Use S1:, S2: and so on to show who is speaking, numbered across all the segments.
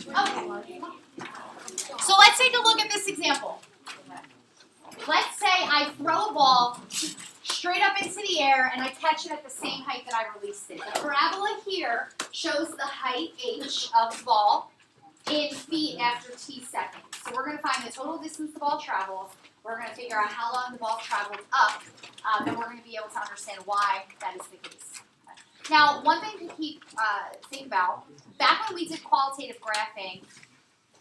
S1: Okay. So let's take a look at this example. Let's say I throw a ball straight up into the air and I catch it at the same height that I released it. The parabola here shows the height h of the ball in feet after t seconds. So we're going to find the total distance the ball travels. We're going to figure out how long the ball traveled up, and we're going to be able to understand why that is the case. Now, one thing to think about, back when we did qualitative graphing,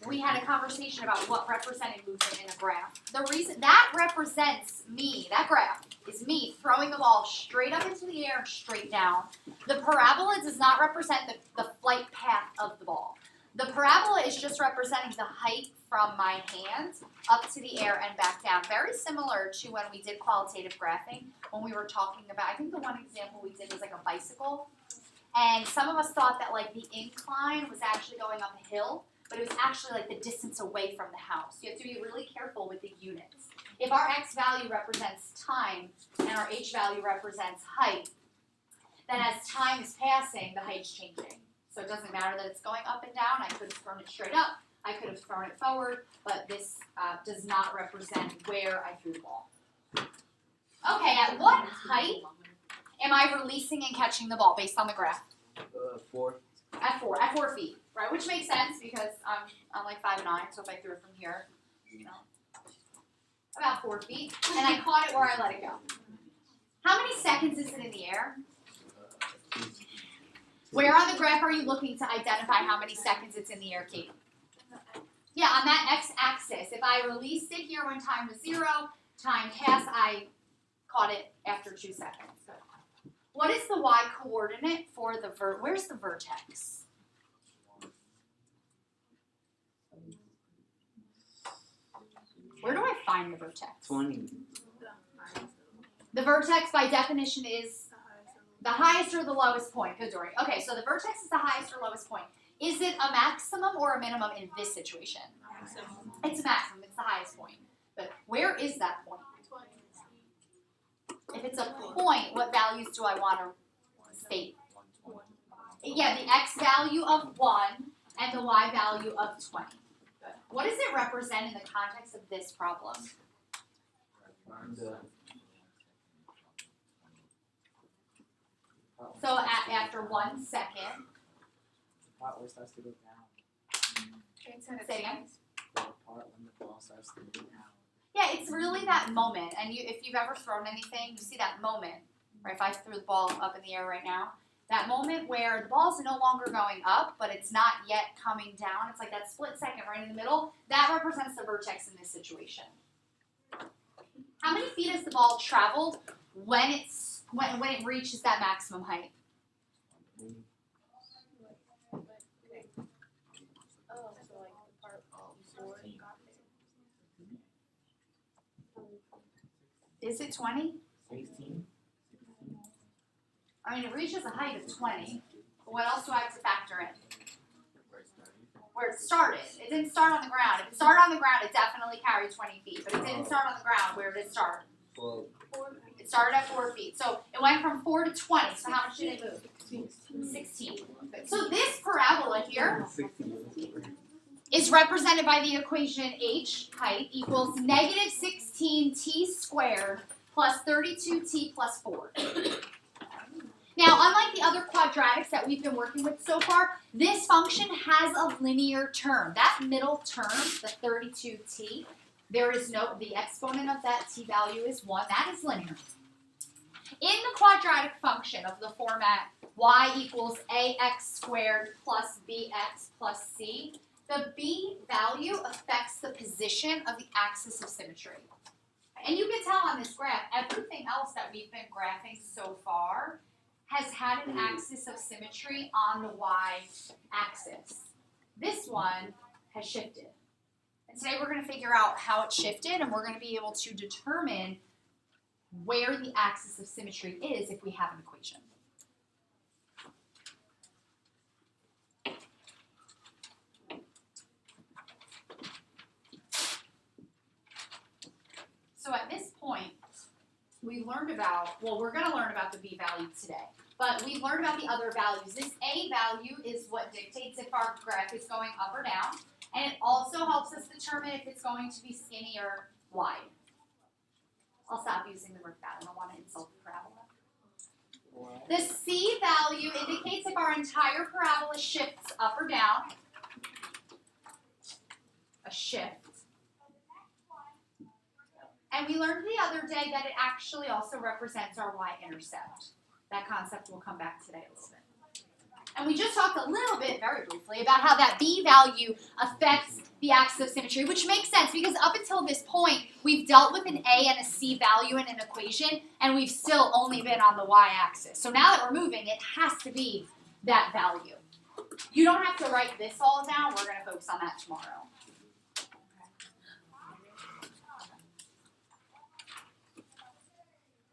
S1: we had a conversation about what represented movement in a graph. The reason that represents me, that graph is me throwing the ball straight up into the air and straight down. The parabola does not represent the flight path of the ball. The parabola is just representing the height from my hand up to the air and back down. Very similar to when we did qualitative graphing, when we were talking about, I think the one example we did was like a bicycle. And some of us thought that like the incline was actually going up a hill, but it was actually like the distance away from the house. You have to be really careful with the units. If our x value represents time and our h value represents height, then as time is passing, the height's changing. So it doesn't matter that it's going up and down. I could have thrown it straight up. I could have thrown it forward, but this does not represent where I threw the ball. Okay, at what height am I releasing and catching the ball based on the graph?
S2: 4.
S1: At 4 feet, right? Which makes sense because I'm like 5'9", so if I threw it from here, you know, about 4 feet, and I caught it where I let it go. How many seconds is it in the air? Where on the graph are you looking to identify how many seconds it's in the air, Kate? Yeah, on that x-axis. If I released it here when time was 0, time passed, I caught it after 2 seconds. What is the y-coordinate for the where's the vertex? Where do I find the vertex?
S2: 20.
S1: The vertex, by definition, is the highest or the lowest point. Good, Dory. Okay, so the vertex is the highest or lowest point. Is it a maximum or a minimum in this situation?
S3: Maximum.
S1: It's a maximum. It's the highest point. But where is that point? If it's a point, what values do I want to state? Yeah, the x value of 1 and the y value of 20. Good. What does it represent in the context of this problem? So after 1 second,
S2: Part where it starts to go down.
S1: say again.
S2: The part when the ball starts to go down.
S1: Yeah, it's really that moment. And if you've ever thrown anything, you see that moment. Right? If I threw the ball up in the air right now, that moment where the ball's no longer going up, but it's not yet coming down. It's like that split second right in the middle. That represents the vertex in this situation. How many feet has the ball traveled when it reaches that maximum height? Is it 20?
S2: 16.
S1: I mean, it reaches a height of 20. But what else do I have to factor in? Where it started. It didn't start on the ground. If it started on the ground, it definitely carried 20 feet. But it didn't start on the ground. Where did it start?
S2: 12.
S1: It started at 4 feet. So it went from 4 to 20. So how much did it move? 16. So this parabola here
S2: 16.
S1: is represented by the equation h, height, equals negative 16t squared plus 32t plus 4. Now, unlike the other quadratics that we've been working with so far, this function has a linear term. That middle term, the 32t, there is no, the exponent of that t value is 1. That is linear. In the quadratic function of the format y equals ax squared plus bx plus c, the b value affects the position of the axis of symmetry. And you can tell on this graph, everything else that we've been graphing so far has had an axis of symmetry on the y-axis. This one has shifted. And today we're going to figure out how it shifted, and we're going to be able to determine where the axis of symmetry is if we have an equation. So at this point, we learned about, well, we're going to learn about the b value today. but we've learned about the other values. This A value is what dictates if our graph is going up or down, and it also helps us determine if it's going to be skinny or wide. I'll stop using the word that. I don't want to insult the parabola. The C value indicates if our entire parabola shifts up or down. A shift. And we learned the other day that it actually also represents our y-intercept. That concept will come back today a little bit. And we just talked a little bit, very briefly, about how that B value affects the axis of symmetry, which makes sense because up until this point, we've dealt with an A and a C value in an equation, and we've still only been on the y-axis. So now that we're moving, it has to be that value. You don't have to write this all down. We're going to focus on that tomorrow.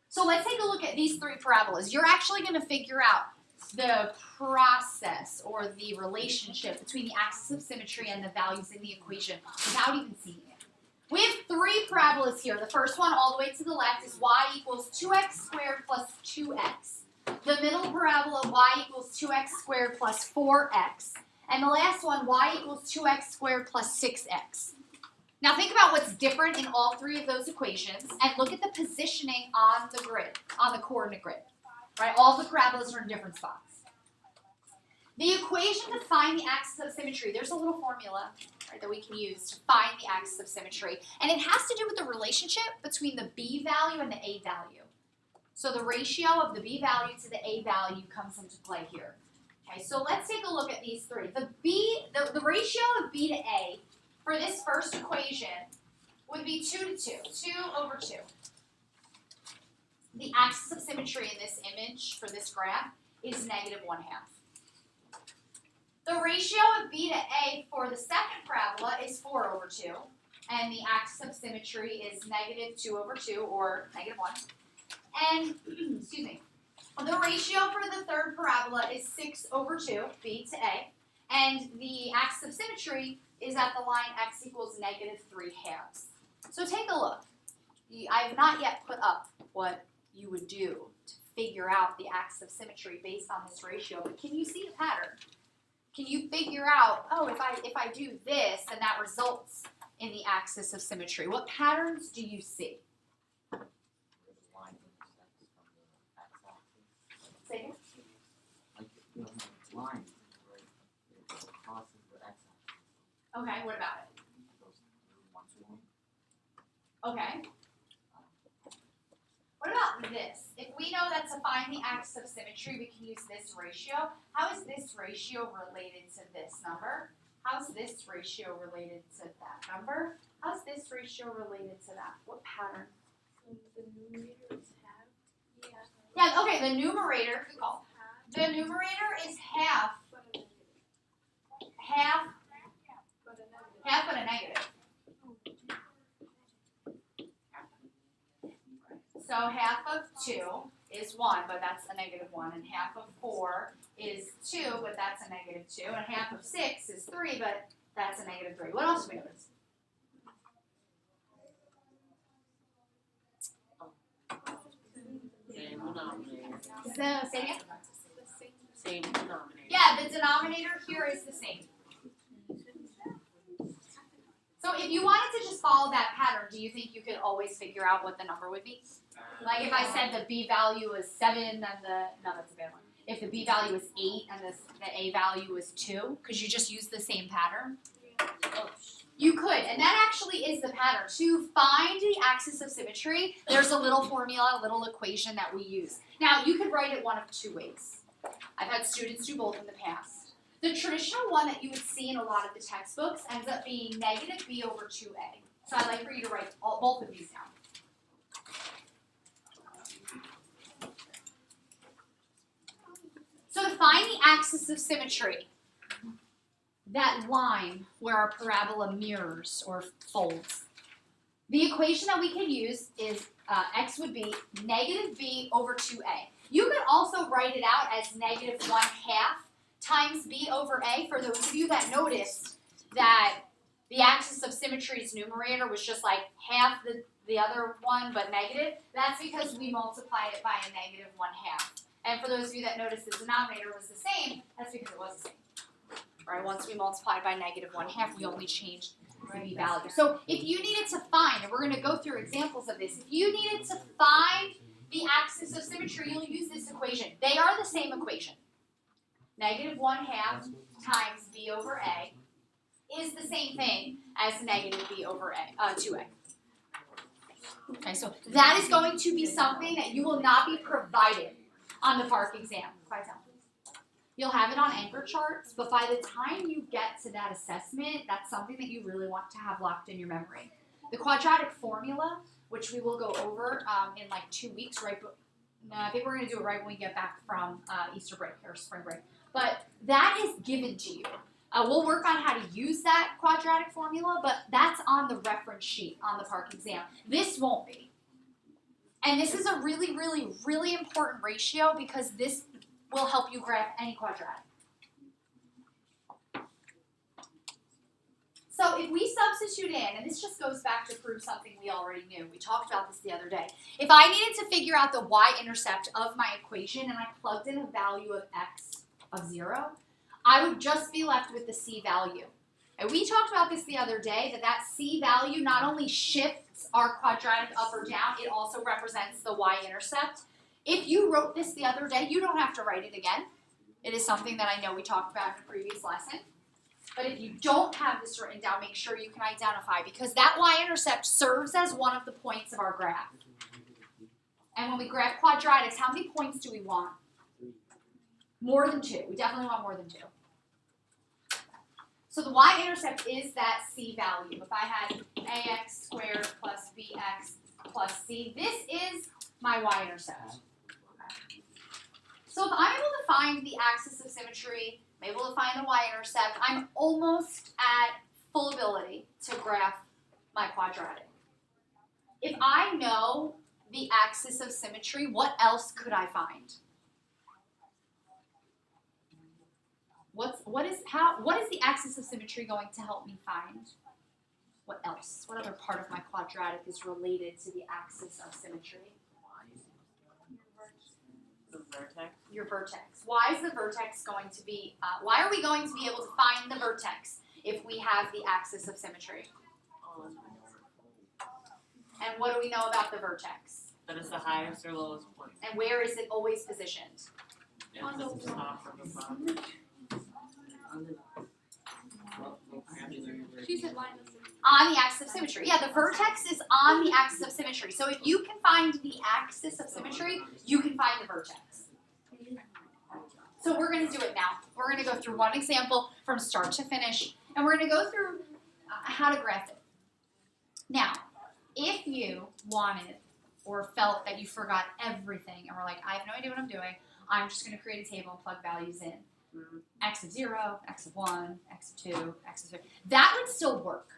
S1: So let's take a look at these three parabolas. You're actually going to figure out the process or the relationship between the axis of symmetry and the values in the equation without even seeing it. We have three parabolas here. The first one all the way to the left is y equals 2x squared plus 2x. The middle parabola, y equals 2x squared plus 4x. And the last one, y equals 2x squared plus 6x. Now think about what's different in all three of those equations and look at the positioning on the grid, on the coordinate grid. Right? All the parabolas are in different spots. The equation to find the axis of symmetry, there's a little formula, right, that we can use to find the axis of symmetry. And it has to do with the relationship between the B value and the A value. So the ratio of the B value to the A value comes into play here. Okay, so let's take a look at these three. The ratio of B to A for this first equation would be 2 to 2, 2 over 2. The axis of symmetry in this image for this graph is -1/2. The ratio of B to A for the second parabola is 4 over 2, and the axis of symmetry is -2 over 2, or -1. And, excuse me, the ratio for the third parabola is 6 over 2, B to A, and the axis of symmetry is at the line x equals -3/2. So take a look. I have not yet put up what you would do to figure out the axis of symmetry based on this ratio, but can you see the pattern? Can you figure out, oh, if I do this, then that results in the axis of symmetry? What patterns do you see? Say again? Okay, what about it? Okay. What about this? If we know that to find the axis of symmetry, we can use this ratio. How is this ratio related to this number? How's this ratio related to that number? How's this ratio related to that? What pattern?
S3: The numerator is half.
S1: Yeah, okay, the numerator, good call. The numerator is half but a negative. So half of 2 is 1, but that's a -1, and half of 4 is 2, but that's a -2, and half of 6 is 3, but that's a -3. What else do we notice?
S2: Same denominator.
S1: So, say again?
S2: Same denominator.
S1: Yeah, the denominator here is the same. So if you wanted to just follow that pattern, do you think you could always figure out what the number would be? Like if I said the B value was 7, then no, that's a bad one. If the B value was 8 and the A value was 2, could you just use the same pattern? You could, and that actually is the pattern. To find the axis of symmetry, there's a little formula, a little equation that we use. Now, you could write it one of two ways. I've had students do both in the past. The traditional one that you would see in a lot of the textbooks ends up being -b over 2a. So I'd like for you to write both of these down. So to find the axis of symmetry, that line where our parabola mirrors or folds, the equation that we can use is x would be -b over 2a. You could also write it out as -1/2 times b over a for those of you that noticed that the axis of symmetry's numerator was just like half the other one but negative. That's because we multiplied it by a -1/2. And for those of you that noticed the denominator was the same, that's because it was the same. Right? Once we multiplied by -1/2, we only changed the b value. So if you needed to find, and we're going to go through examples of this, if you needed to find the axis of symmetry, you'll use this equation. They are the same equation. -1/2 times b over a is the same thing as -b over 2a. Okay, so that is going to be something that you will not be provided on the park exam. Quiet down, please. You'll have it on anchor charts, but by the time you get to that assessment, that's something that you really want to have locked in your memory. The quadratic formula, which we will go over in like 2 weeks, right? No, I think we're going to do it right when we get back from Easter break or spring break. But that is given to you. We'll work on how to use that quadratic formula, but that's on the reference sheet on the park exam. This won't be. And this is a really, really, really important ratio because this will help you graph any quadratic. So if we substitute in, and this just goes back to prove something we already knew. We talked about this the other day. If I needed to figure out the y-intercept of my equation and I plugged in a value of x of 0, I would just be left with the c value. And we talked about this the other day, that c value not only shifts our quadratic up or down, it also represents the y-intercept. If you wrote this the other day, you don't have to write it again. It is something that I know we talked about in a previous lesson. But if you don't have this written down, make sure you can identify, because that y-intercept serves as one of the points of our graph. And when we graph quadratics, how many points do we want? More than 2. We definitely want more than 2. So the y-intercept is that c value. If I had ax squared plus bx plus c, this is my y-intercept. Okay. So if I'm able to find the axis of symmetry, I'm able to find the y-intercept, I'm almost at full ability to graph my quadratic. If I know the axis of symmetry, what else could I find? What is the axis of symmetry going to help me find? What else? What other part of my quadratic is related to the axis of symmetry?
S2: The vertex.
S1: Your vertex. Why is the vertex going to be, why are we going to be able to find the vertex if we have the axis of symmetry? And what do we know about the vertex?
S2: That is the highest or lowest point.
S1: And where is it always positioned?
S2: On the top or the bottom.
S3: She said line of
S1: On the axis of symmetry. Yeah, the vertex is on the axis of symmetry. So if you can find the axis of symmetry, you can find the vertex. So we're going to do it now. We're going to go through one example from start to finish, and we're going to go through how to graph it. Now, if you wanted or felt that you forgot everything and were like, I have no idea what I'm doing, I'm just going to create a table and plug values in. X of 0, x of 1, x of 2, x of 3. That would still work.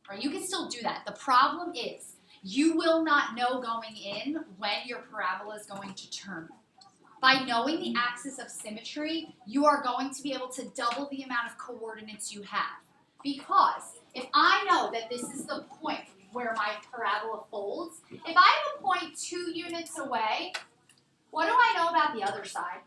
S1: Right? You can still do that. The problem is you will not know going in when your parabola is going to turn. By knowing the axis of symmetry, you are going to be able to double the amount of coordinates you have. Because if I know that this is the point where my parabola folds, if I have a point 2 units away, what do I know about the other side?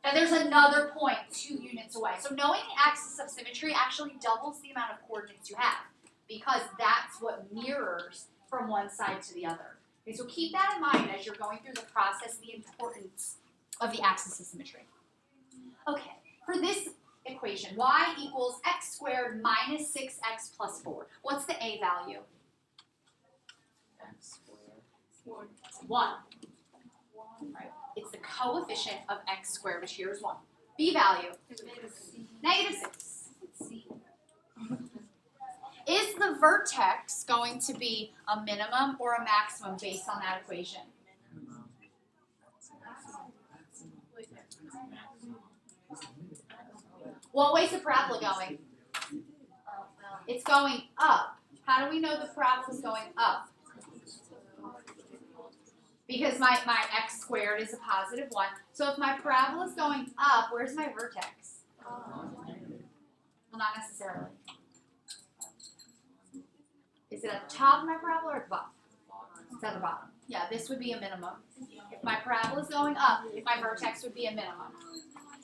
S1: That there's another point 2 units away. So knowing the axis of symmetry actually doubles the amount of coordinates you have, because that's what mirrors from one side to the other. Okay, so keep that in mind as you're going through the process, the importance of the axis of symmetry. Okay, for this equation, y equals x squared minus 6x plus 4. What's the a value?
S2: X squared.
S1: 1. Right. It's the coefficient of x squared, which here is 1. B value? -6. Is the vertex going to be a minimum or a maximum based on that equation? What way is the parabola going? It's going up. How do we know the parabola is going up? Because my x squared is a positive 1. So if my parabola is going up, where's my vertex? Well, not necessarily. Is it at the top of my parabola or at the bottom? It's at the bottom. Yeah, this would be a minimum. If my parabola is going up, my vertex would be a minimum.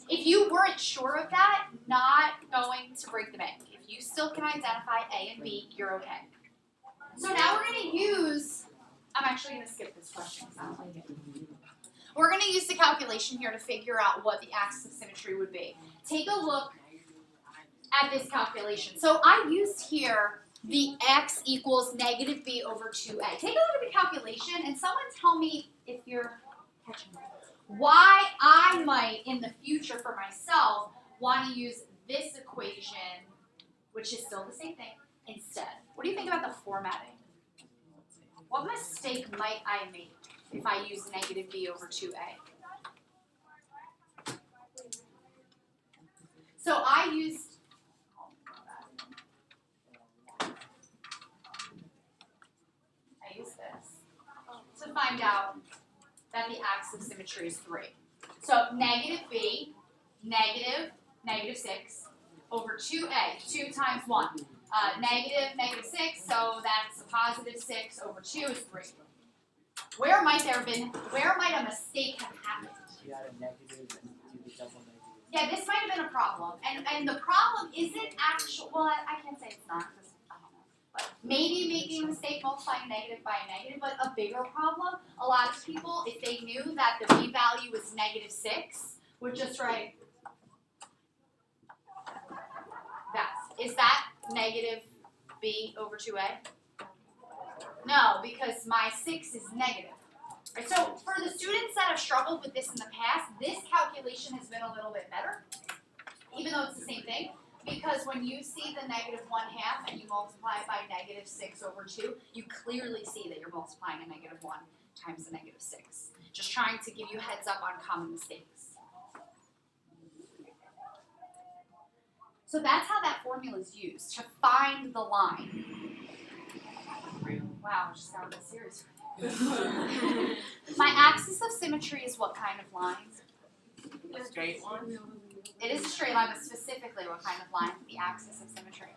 S1: If you weren't sure of that, not going to break the bank. If you still can identify A and B, you're okay. So now we're going to use, I'm actually going to skip this question because I don't like it. We're going to use the calculation here to figure out what the axis of symmetry would be. Take a look at this calculation. So I used here the x equals negative b over 2a. Take a look at the calculation and someone tell me if you're catching me. Why I might, in the future for myself, want to use this equation, which is still the same thing, instead. What do you think about the formatting? What mistake might I make if I use negative b over 2a? So I used, this to find out that the axis of symmetry is 3. So negative b, negative 6 over 2a, 2 times 1. Negative 6, so that's a positive 6 over 2 is 3. Where might a mistake have happened?
S2: You had a negative and do the double negative.
S1: Yeah, this might have been a problem. And the problem isn't actual, well, I can't say it's not, because I don't know. But maybe making a mistake multiplying negative by a negative, but a bigger problem, a lot of people, if they knew that the b value was negative 6, would just write that. Is that negative b over 2a? No, because my 6 is negative. Right, so for the students that have struggled with this in the past, this calculation has been a little bit better, even though it's the same thing, because when you see the negative 1/2 and you multiply it by negative 6 over 2, you clearly see that you're multiplying a negative 1 times a negative 6. Just trying to give you heads up on common mistakes. So that's how that formula is used, to find the line. Wow, it just got a bit serious. My axis of symmetry is what kind of line?
S3: A straight one?
S1: It is a straight line, but specifically what kind of line? The axis of symmetry.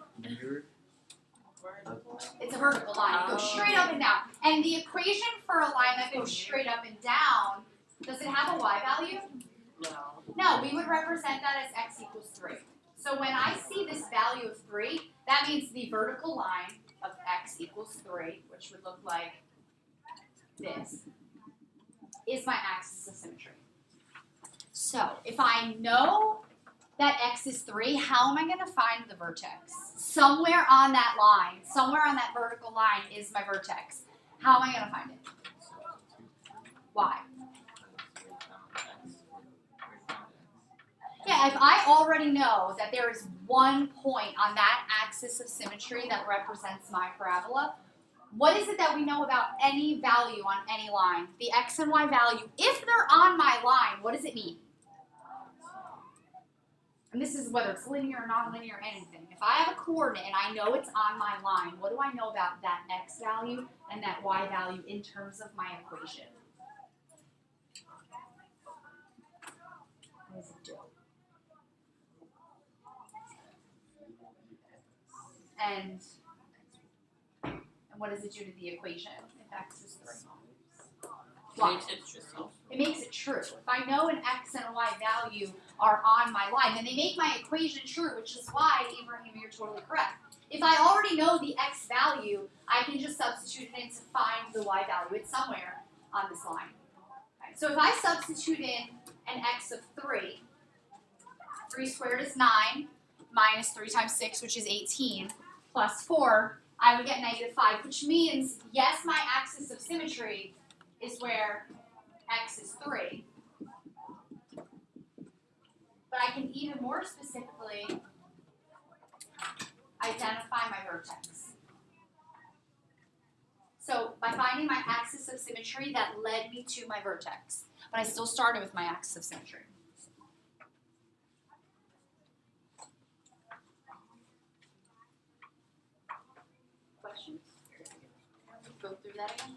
S1: It's a vertical line. It goes straight up and down. And the equation for a line that goes straight up and down, does it have a y value?
S3: No.
S1: No, we would represent that as x equals 3. So when I see this value of 3, that means the vertical line of x equals 3, which would look like this, is my axis of symmetry. So if I know that x is 3, how am I going to find the vertex? Somewhere on that line, somewhere on that vertical line is my vertex. How am I going to find it? Why? Yeah, if I already know that there is one point on that axis of symmetry that represents my parabola, what is it that we know about any value on any line? The x and y value, if they're on my line, what does it mean? And this is whether it's linear or non-linear or anything. If I have a coordinate and I know it's on my line, what do I know about that x value and that y value in terms of my equation? What does it do? And what does it do to the equation if x is 3? Well, it makes it true. If I know an x and a y value are on my line, then they make my equation true, which is why, Abraham, you're totally correct. If I already know the x value, I can just substitute it in to find the y value. It's somewhere on this line. Okay. So if I substitute in an x of 3, 3 squared is 9, minus 3 times 6, which is 18, plus 4, I would get negative 5, which means, yes, my axis of symmetry is where x is 3. But I can even more specifically identify my vertex. So by finding my axis of symmetry, that led me to my vertex. But I still started with my axis of symmetry. Questions? Go through that again.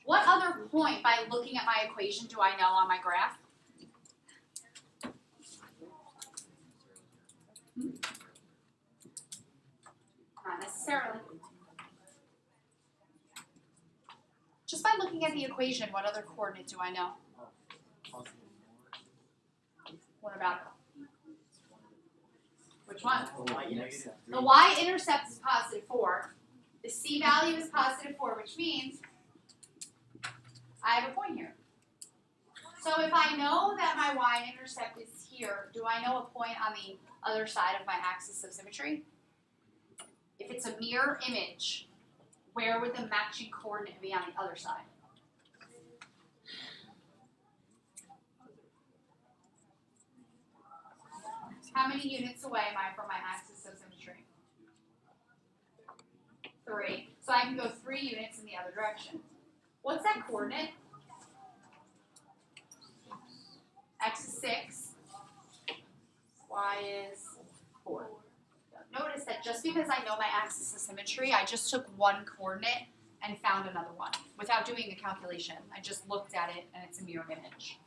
S1: What other point, by looking at my equation, do I know on my graph? Not necessarily. looking at the equation, what other coordinate do I know?
S2: Positive
S1: What about it? Which one?
S2: 4. The y-intercept.
S1: The y-intercept is positive 4. The c value is positive 4, which means I have a point here. So if I know that my y-intercept is here, do I know a point on the other side of my axis of symmetry? If it's a mirror image, where would the matching coordinate be on the other side? How many units away am I from my axis of symmetry? 3. So I can go 3 units in the other direction. What's that coordinate? X is 6. Y is 4. Notice that just because I know my axis of symmetry, I just took one coordinate and found another one without doing a calculation. I just looked at it and it's a mirror image.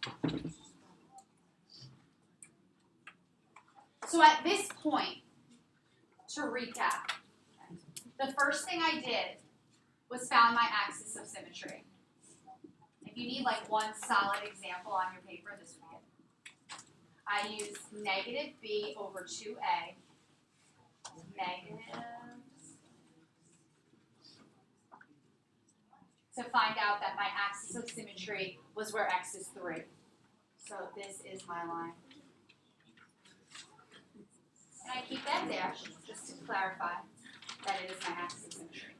S1: So at this point, to recap, the first thing I did was found my axis of symmetry. If you need like one solid example on your paper, this would be it. I used negative b over 2a, negative, to find out that my axis of symmetry was where x is 3. So this is my line. And I keep that dash just to clarify that it is my axis of symmetry.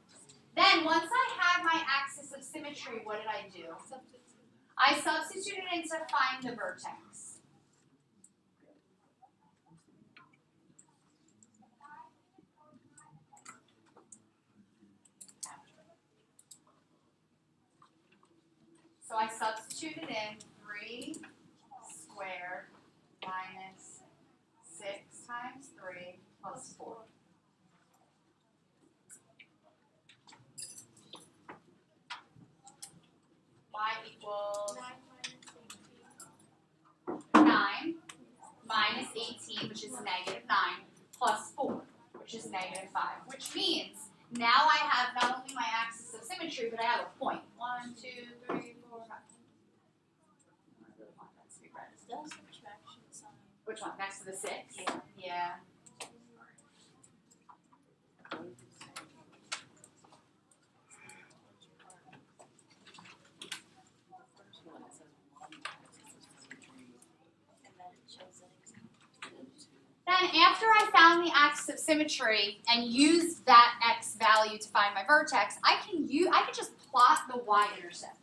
S1: Then once I had my axis of symmetry, what did I do? I substituted in to find the vertex. So I substituted in 3 squared minus 6 times 3 plus 4. Y equals 9 minus 18, which is negative 9, plus 4, which is negative 5, which means now I have not only my axis of symmetry, but I have a point. 1, 2, 3, 4, 5. Which one? Next to the 6? Yeah. Then after I found the axis of symmetry and used that x value to find my vertex, I can just plot the y-intercept.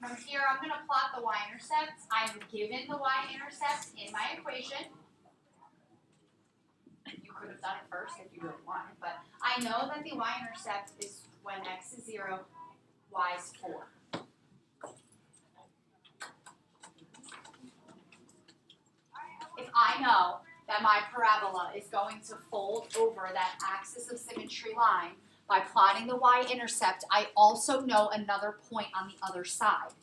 S1: From here, I'm going to plot the y-intercept. I'm given the y-intercept in my equation. You could have done it first if you really wanted, but I know that the y-intercept is when x is 0, y is 4. If I know that my parabola is going to fold over that axis of symmetry line by plotting the y-intercept, I also know another point on the other side.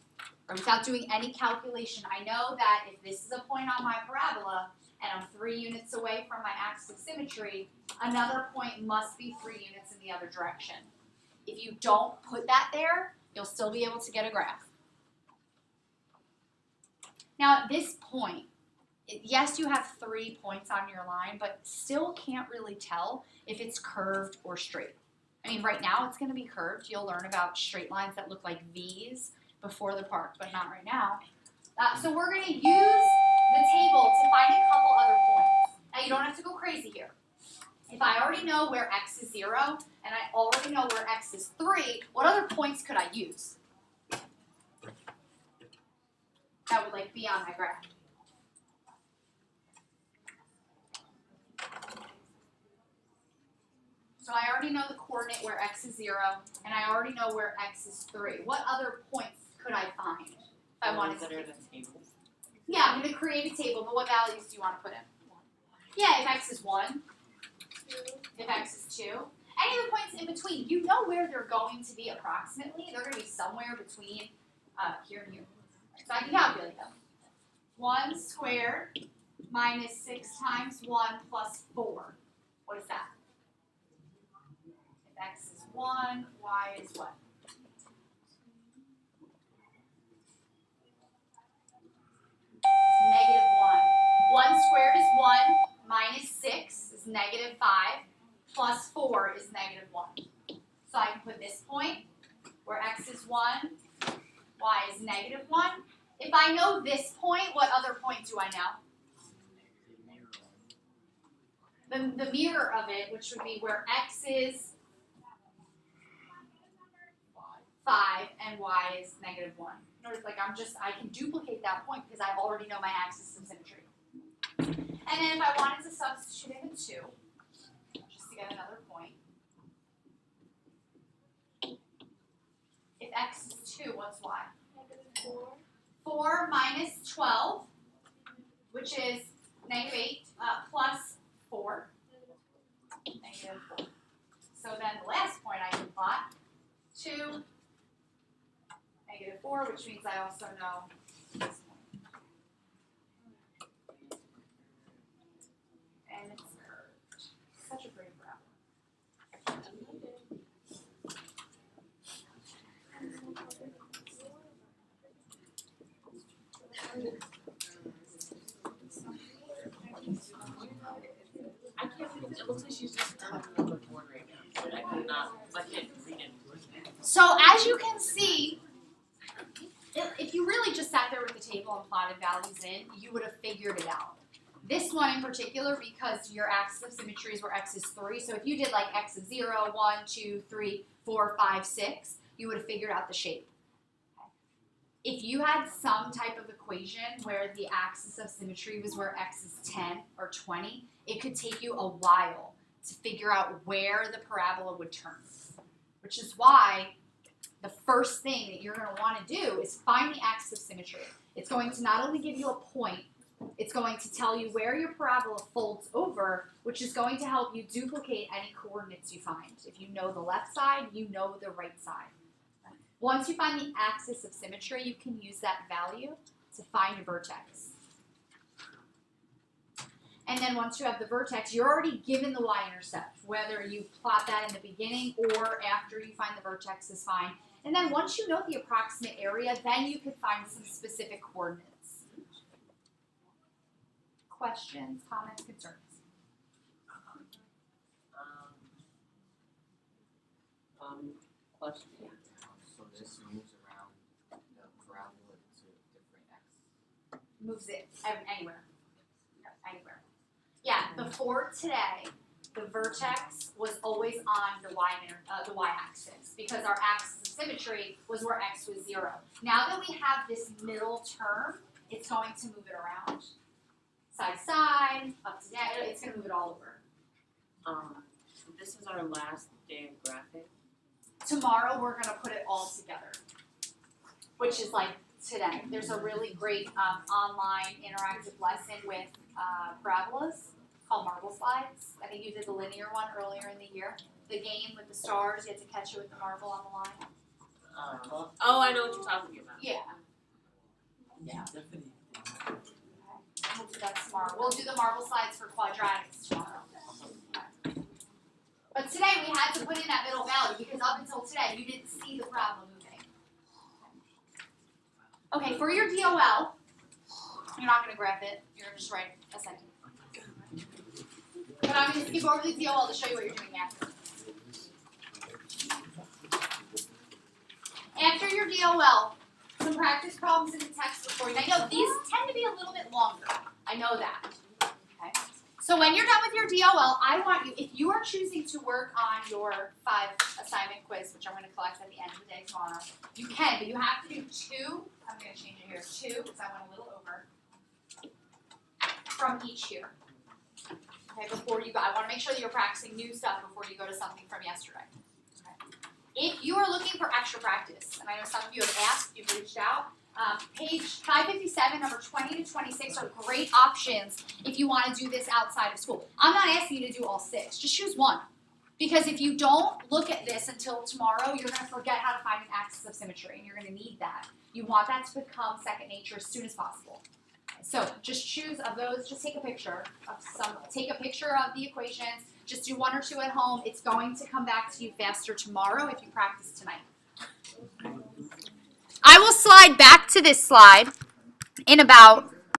S1: Or without doing any calculation, I know that if this is a point on my parabola and I'm 3 units away from my axis of symmetry, another point must be 3 units in the other direction. If you don't put that there, you'll still be able to get a graph. Now at this point, yes, you have 3 points on your line, but still can't really tell if it's curved or straight. I mean, right now it's going to be curved. You'll learn about straight lines that look like V's before the part, but not right now. So we're going to use the table to find a couple other points. Now, you don't have to go crazy here. If I already know where x is 0, and I already know where x is 3, what other points could I use? That would be on my graph. So I already know the coordinate where x is 0, and I already know where x is 3. What other points could I find if I wanted to?
S3: Consider the tables.
S1: Yeah, I'm going to create a table, but what values do you want to put in? Yeah, if x is 1, if x is 2, any of the points in between, you know where they're going to be approximately. They're going to be somewhere between here and here. So I can calculate them. 1 squared minus 6 times 1 plus 4. What is that? If x is 1, y is what? 1 minus 6 is negative 5, plus 4 is negative 1. So I can put this point where x is 1, y is negative 1. If I know this point, what other point do I know? The mirror of it, which would be where x is 5 and y is negative 1. Notice, like, I can duplicate that point because I already know my axis of symmetry. And then if I wanted to substitute in the 2, just to get another point, if x is 2, what's y?
S4: Negative 4.
S1: 4 minus 12, which is negative 8, plus 4, negative 4. So then the last point I can plot, 2, negative 4, which means I also know this point. And it's curved. Such a pretty graph.
S3: I can't read it. It looks like she's just talking on the board right now. But I cannot, I can't read it.
S1: So as you can see, if you really just sat there with the table and plotted values in, you would have figured it out. This one in particular, because your axis of symmetry is where x is 3, so if you did like x is 0, 1, 2, 3, 4, 5, 6, you would have figured out the shape. If you had some type of equation where the axis of symmetry was where x is 10 or 20, it could take you a while to figure out where the parabola would turn. Which is why the first thing that you're going to want to do is find the axis of symmetry. It's going to not only give you a point, it's going to tell you where your parabola folds over, which is going to help you duplicate any coordinates you find. If you know the left side, you know the right side. Once you find the axis of symmetry, you can use that value to find a vertex. And then once you have the vertex, you're already given the y-intercept. Whether you plot that in the beginning or after you find the vertex is fine. And then once you know the approximate area, then you can find some specific coordinates. Questions, comments, concerns?
S3: Question.
S2: So this moves around the parabola to different x.
S1: Moves it anywhere. Anywhere. Yeah, before today, the vertex was always on the y-axis because our axis of symmetry was where x was 0. Now that we have this middle term, it's going to move it around. Side to side, up to down, it's going to move it all over.
S3: This is our last day of graphic.
S1: Tomorrow we're going to put it all together, which is like today. There's a really great online interactive lesson with parabolas called marble slides. I think you did the linear one earlier in the year. The game with the stars, you had to catch it with the marble on the line.
S3: Oh, I know what you're talking about.
S1: Yeah. Yeah. We'll do that tomorrow. We'll do the marble slides for quadratics tomorrow. But today we had to put in that middle value because up until today you didn't see the problem moving. Okay, for your DOL, you're not going to graph it. You're going to just write a sentence. But I'm going to skip over the DOL to show you what you're doing after. After your DOL, some practice problems in the textbook for you. I know these tend to be a little bit longer. I know that. Okay. So when you're done with your DOL, I want you, if you are choosing to work on your 5 assignment quiz, which I'm going to collect at the end of the day tomorrow, you can, but you have to do 2. I'm going to change it here. 2, because I went a little over, from each year. Okay, before you go, I want to make sure that you're practicing new stuff before you go to something from yesterday. If you are looking for extra practice, and I know some of you have asked, you've reached out, page 557, number 20 to 26 are great options if you want to do this outside of school. I'm not asking you to do all 6. Just choose one. Because if you don't look at this until tomorrow, you're going to forget how to find an axis of symmetry, and you're going to need that. You want that to become second nature as soon as possible. So just choose of those, just take a picture of the equations, just do 1 or 2 at home. It's going to come back to you faster tomorrow if you practice tonight. I will slide back to this slide in about